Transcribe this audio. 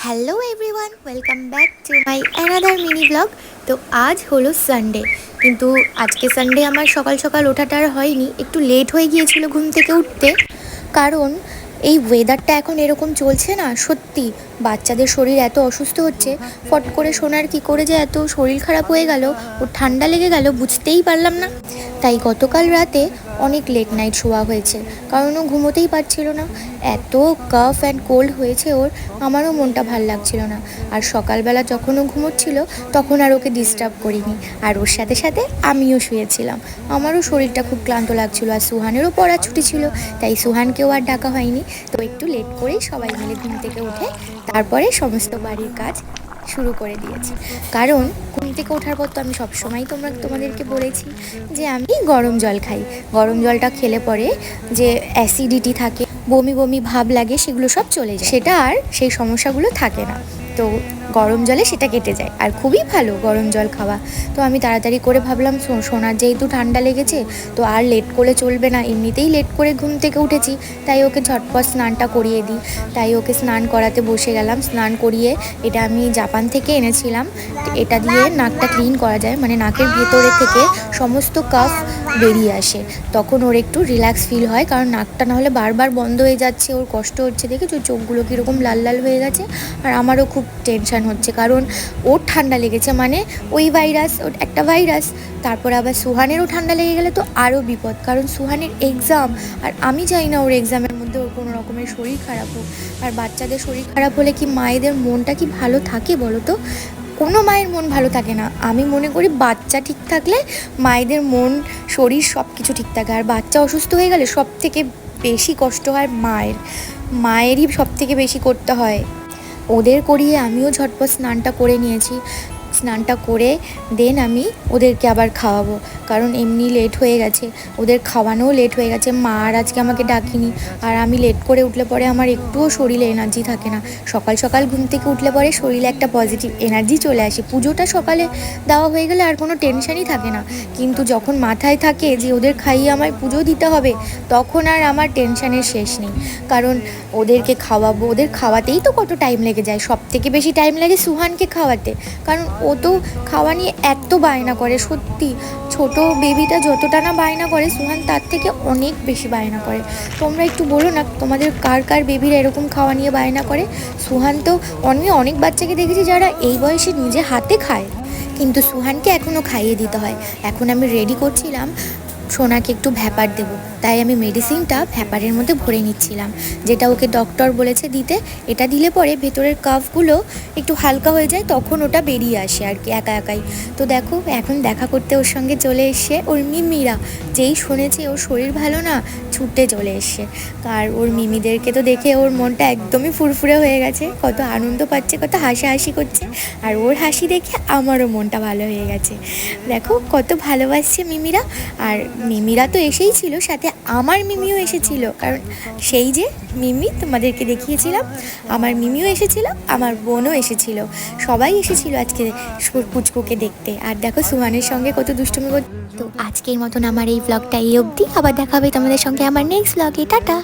Hello everyone, welcome back to my another mini blog. তো আজ হলো সানডে, কিন্তু আজকে সানডে আমার সকাল সকাল ওঠাটা আর হয়নি, একটু লেট হয়ে গিয়েছিল ঘুম থেকে উঠতে। কারণ এই ওয়েদারটা এখন এরকম চলছে না, সত্যি বাচ্চাদের শরীর এত অসুস্থ হচ্ছে। ফট করে সোনার কি করে যে এত শরীর খারাপ হয়ে গেল, ওর ঠান্ডা লেগে গেল বুঝতেই পারলাম না। তাই গতকাল রাতে অনেক লেট নাইট শোয়া হয়েছে, কারণ ও ঘুমোতেই পারছিল না। এত কাফ অ্যান্ড কোল্ড হয়েছে ওর, আমারও মনটা ভাল লাগছিল না। আর সকালবেলা যখন ও ঘুমোচ্ছিল তখন আর ওকে ডিস্টার্ব করিনি, আর ওর সাথে সাথে আমিও শুয়েছিলাম। আমারও শরীরটা খুব ক্লান্ত লাগছিল, আর সুহানেরও পড়া ছুটি ছিল, তাই সুহানকেও আর ডাকা হয়নি। তো একটু লেট করেই সবাই মিলে ঘুম থেকে উঠে তারপরে সমস্ত বাড়ির কাজ শুরু করে দিয়েছি। কারণ ঘুম থেকে ওঠার পর তো আমি সবসময় তোমাদেরকে বলেছি যে আমি গরম জল খাই। গরম জলটা খেলে পরে যে অ্যাসিডিটি থাকে, বমি বমি ভাব লাগে, সেগুলো সব চলে যায়, সেটা আর সেই সমস্যাগুলো থাকে না। তো গরম জলে সেটা কেটে যায়, আর খুবই ভালো গরম জল খাওয়া। তো আমি তাড়াতাড়ি করে ভাবলাম সোনার যেহেতু ঠান্ডা লেগেছে, তো আর লেট করে চলবে না, এমনিতেই লেট করে ঘুম থেকে উঠেছি, তাই ওকে ঝটপট স্নানটা করিয়ে দিই। তাই ওকে স্নান করাতে বসে গেলাম। স্নান করিয়ে, এটা আমি জাপান থেকে এনেছিলাম, এটা দিয়ে নাকটা ক্লিন করা যায়, মানে নাকের ভেতরে থেকে সমস্ত কাফ বেরিয়ে আসে, তখন ওর একটু রিল্যাক্স ফিল হয়। কারণ নাকটা নাহলে বারবার বন্ধ হয়ে যাচ্ছে, ওর কষ্ট হচ্ছে, দেখেছো চোখগুলো কীরকম লাল লাল হয়ে গেছে। আর আমারও খুব টেনশান হচ্ছে, কারণ ওর ঠান্ডা লেগেছে মানে ওই ভাইরাস, ওর একটা ভাইরাস। তারপর আবার সুহানেরও ঠান্ডা লেগে গেলে তো আরও বিপদ, কারণ সুহানের এক্সাম, আর আমি চাই না ওর এক্সামের মধ্যে ওর কোনো রকমের শরীর খারাপ হোক। আর বাচ্চাদের শরীর খারাপ হলে কি মায়েদের মনটা কি ভালো থাকে বলো তো? কোনো মায়ের মন ভালো থাকে না। আমি মনে করি বাচ্চা ঠিক থাকলে মায়েদের মন, শরীর সব কিছু ঠিক থাকে। আর বাচ্চা অসুস্থ হয়ে গেলে সব থেকে বেশি কষ্ট হয় মায়েরই সব থেকে বেশি করতে হয়। ওদের করিয়ে আমিও ঝটপট স্নানটা করে নিয়েছি। স্নানটা করে দেন আমি ওদেরকে আবার খাওয়াবো, কারণ এমনি লেট হয়ে গেছে, ওদের খাওয়ানোও লেট হয়ে গেছে। মা আর আজকে আমাকে ডাকিনি, আর আমি লেট করে উঠলে পরে আমার একটুও শরীরে এনার্জি থাকে না। সকাল সকাল ঘুম থেকে উঠলে পরে শরীরে একটা পজিটিভ এনার্জি চলে আসে। পুজোটা সকালে দেওয়া হয়ে গেলে আর কোনো টেনশনই থাকে না, কিন্তু যখন মাথায় থাকে যে ওদের খাইয়ে আমায় পুজো দিতে হবে, তখন আর আমার টেনশনের শেষ নেই। কারণ ওদেরকে খাওয়াবো, ওদের খাওয়াতেই তো কত টাইম লেগে যায়। সব থেকে বেশি টাইম লাগে সুহানকে খাওয়াতে, কারণ ও তো খাওয়া নিয়ে এত বায়না করে। সত্যি ছোট বেবিটা যতটা না বায়না করে, সুহান তার থেকে অনেক বেশি বায়না করে। তোমরা একটু বলো না, তোমাদের কার কার বেবিরা এরকম খাওয়া নিয়ে বায়না করে? সুহান তো অনেক বাচ্চাকে দেখেছি যারা এই বয়সে নিজে হাতে খায়, কিন্তু সুহানকে এখনও খাইয়ে দিতে হয়। এখন আমি রেডি করছিলাম সোনাকে একটু ভ্যাপার দেবো, তাই আমি মেডিসিনটা ভ্যাপারের মধ্যে ভরে নিচ্ছিলাম, যেটা ওকে ডক্টর বলেছে দিতে। এটা দিলে পরে ভেতরের কাফগুলো একটু হালকা হয়ে যায়, তখন ওটা বেরিয়ে আসে আর কি একা একাই। তো দেখো এখন দেখা করতে ওর সঙ্গে চলে এসছে ওর মিমিরা। যেই শুনেছে ওর শরীর ভালো না, ছুটতে চলে এসছে। আর ওর মিমিদেরকে তো দেখে ওর মনটা একদমই ফুরফুরে হয়ে গেছে, কত আনন্দ পাচ্ছে, কত হাসাহাসি করছে। আর ওর হাসি দেখে আমারও মনটা ভালো হয়ে গেছে। দেখো কত ভালোবাসছে মিমিরা। আর মিমিরা তো এসেই ছিল, সাথে আমার মিমিও এসেছিল, কারণ সেই যে মিমি তোমাদেরকে দেখিয়েছিলাম, আমার মিমিও এসেছিল, আমার বোনও এসেছিল, সবাই এসেছিল আজকে পুচকুকে দেখতে। আর দেখো সুহানের সঙ্গে কত দুষ্টুমি করতে। তো আজকের মতন আমার এই ব্লগটা এই অবধি, আবার দেখা হবে তোমাদের সঙ্গে আমার নেক্সট ব্লগে। টাটা।